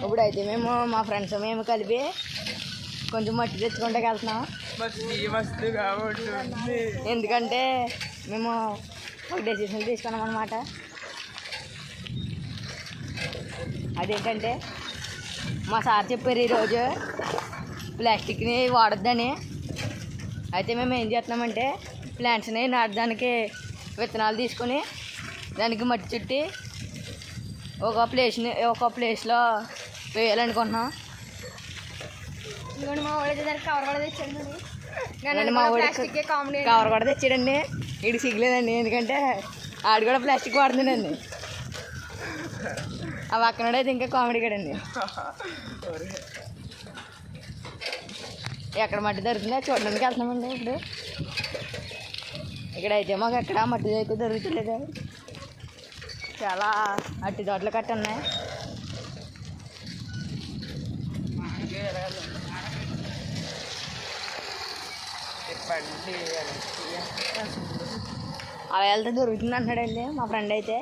ఇప్పుడైతే మేము మా ఫ్రెండ్స్ మేము కలిపి కొంచెం మట్టి తెచ్చుకుంటే వెళ్తున్నాం. ఎందుకంటే మేము ఒక డెసిషన్ తీసుకున్నాం అన్నమాట. అదేంటంటే మా సార్ చెప్పారు ఈరోజు ప్లాస్టిక్ని వాడొద్దని. అయితే మేము ఏం చేస్తున్నామంటే ప్లాంట్స్ని నాటడానికి విత్తనాలు తీసుకొని దానికి మట్టి చుట్టి ఒక ప్లేస్లో వేయాలనుకుంటున్నాం. మా వాడు కవర్ కూడా తెచ్చాడు. కవర్ కూడా తెచ్చాడండి. ఇటు సిగ్గులేదండి, ఎందుకంటే ఆడు కూడా ప్లాస్టిక్ వాడుతుందండి. ఆ పక్కనడైతే ఇంకా కామెడీ కదండి. ఎక్కడ మట్టి దొరుకుతుందో చూడడానికి వెళ్తున్నామండి. ఇప్పుడు ఇక్కడైతే మాకు ఎక్కడ మట్టి అయితే దొరుకుతలేదు. చాలా అట్టి తోటలు కట్ట ఉన్నాయి. అలా వెళ్తే దొరుకుతుంది అంటున్నాడండి మా ఫ్రెండ్ అయితే.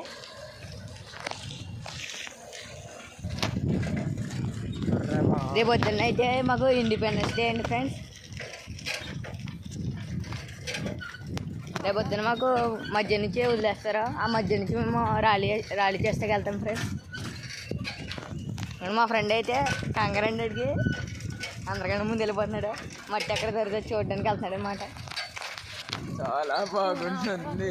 రేపు పొద్దున్న అయితే మాకు ఇండిపెండెన్స్ డే అండి ఫ్రెండ్స్. రేపు పొద్దున్న మాకు మధ్య నుంచి వదిలేస్తారు. ఆ మధ్య నుంచి మేము ర్యాలీ చేస్తే వెళ్తాం ఫ్రెండ్స్. మా ఫ్రెండ్ అయితే కంగారండికి అందరికన్నా ముందు వెళ్ళిపోతున్నాడు. మట్టి ఎక్కడ దొరుకుతుంది చూడడానికి వెళ్తున్నాడు అనమాట. చాలా బాగుంటుంది.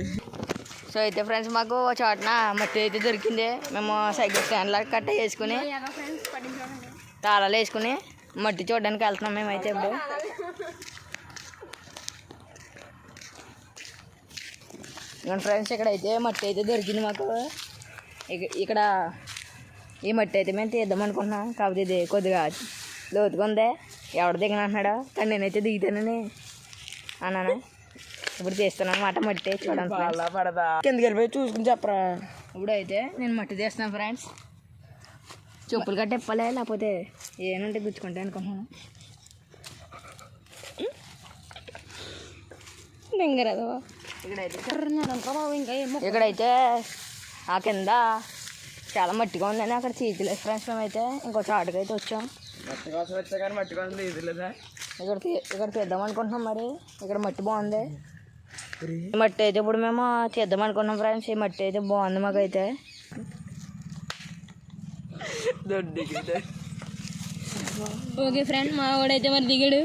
సో అయితే ఫ్రెండ్స్ మాకు చోటన మట్టి అయితే దొరికింది. మేము సైకిల్ స్టాండ్లా కట్ట వేసుకుని తాళాలు వేసుకుని మట్టి చూడడానికి వెళ్తున్నాం మేమైతే. ఇప్పుడు ఫ్రెండ్స్ ఇక్కడైతే మట్టి అయితే దొరికింది మాకు. ఇక్కడ ఈ మట్టి అయితే మేము తీద్దాం అనుకుంటున్నాం. కాకపోతే ఇది కొద్దిగా లోతుగా ఉంది. ఎవడు దిగను అంటున్నాడు, కానీ నేనైతే దిగుతానని అన్నాను. ఇప్పుడు తీస్తున్నాను అన్నమాట మట్టి చూడండి. కిందకి వెళ్ళిపోయి చూసుకుని చెప్పరా. ఇప్పుడు అయితే నేను మట్టి తీస్తున్నాను ఫ్రెండ్స్. చెప్పులు కట్ట ఇప్పాలి, లేకపోతే ఏనంటే గుచ్చుకుంటే అనుకుంటున్నాను. ఇక్కడైతే ఆ కింద చాలా మట్టిగా ఉందని అక్కడ చీతులేదు ఫ్రెండ్స్. మేమైతే ఇంకో చాటుకైతే వచ్చాం. మట్టి కోసం వచ్చా కానీ మట్టి కోసం తీయలేదా. ఇక్కడ తీద్దాం అనుకుంటున్నాం. మరి ఇక్కడ మట్టి బాగుంది. ఈ మట్టి అయితే ఇప్పుడు మేము తీద్దాం అనుకున్నాం ఫ్రెండ్స్. ఈ మట్టి అయితే బాగుంది మాకైతే. ఓకే ఫ్రెండ్, మా వాడైతే మరి దిగాడు.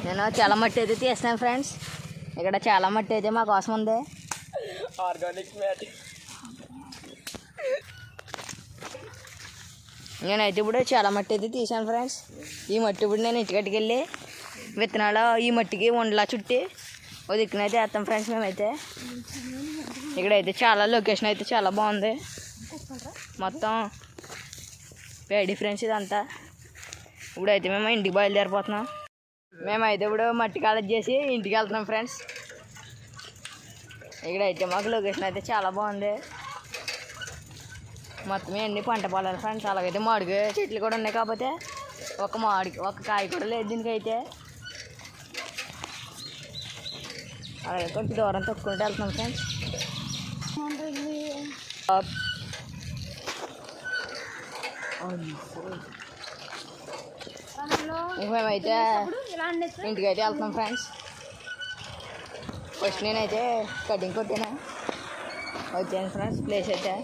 నేను చాలా మట్టి అయితే తీస్తాను ఫ్రెండ్స్. ఇక్కడ చాలా మట్టి అయితే మా కోసం ఉంది. Organic mat. నేనైతే ఇప్పుడు చాలా మట్టి అయితే తీసాను ఫ్రెండ్స్. ఈ మట్టి ఇప్పుడు నేను ఇంటికట్టుకెళ్ళి విత్తనాలు ఈ మట్టికి ఉండలా చుట్టి ఓ దిక్కునైతే వేస్తాం ఫ్రెండ్స్ మేమైతే. ఇక్కడైతే చాలా లొకేషన్ అయితే చాలా బాగుంది. మొత్తం వేడి ఫ్రెండ్స్ ఇదంతా. ఇప్పుడైతే మేము ఇంటికి బయలుదేరిపోతున్నాం. మేమైతే ఇప్పుడు మట్టి కాలేజ్ చేసి ఇంటికి వెళ్తున్నాం ఫ్రెండ్స్. ఇక్కడైతే మాకు లొకేషన్ అయితే చాలా బాగుంది. మొత్తం అన్ని పంట పొలాలు ఫ్రెండ్స్. అలాగైతే మామిడి చెట్లు కూడా ఉన్నాయి. కాకపోతే ఒక కాయ కూడా లేదు దీనికైతే. అలాగే కొంచెం దూరం తొక్కుంటూ వెళ్తున్నాం ఫ్రెండ్స్. మేమైతే ఇంటికైతే వెళ్తున్నాం ఫ్రెండ్స్. ఫస్ట్ నేనైతే కటింగ్ కొట్టాను వచ్చాను ఫ్రెండ్స్. ప్లేస్ అయితే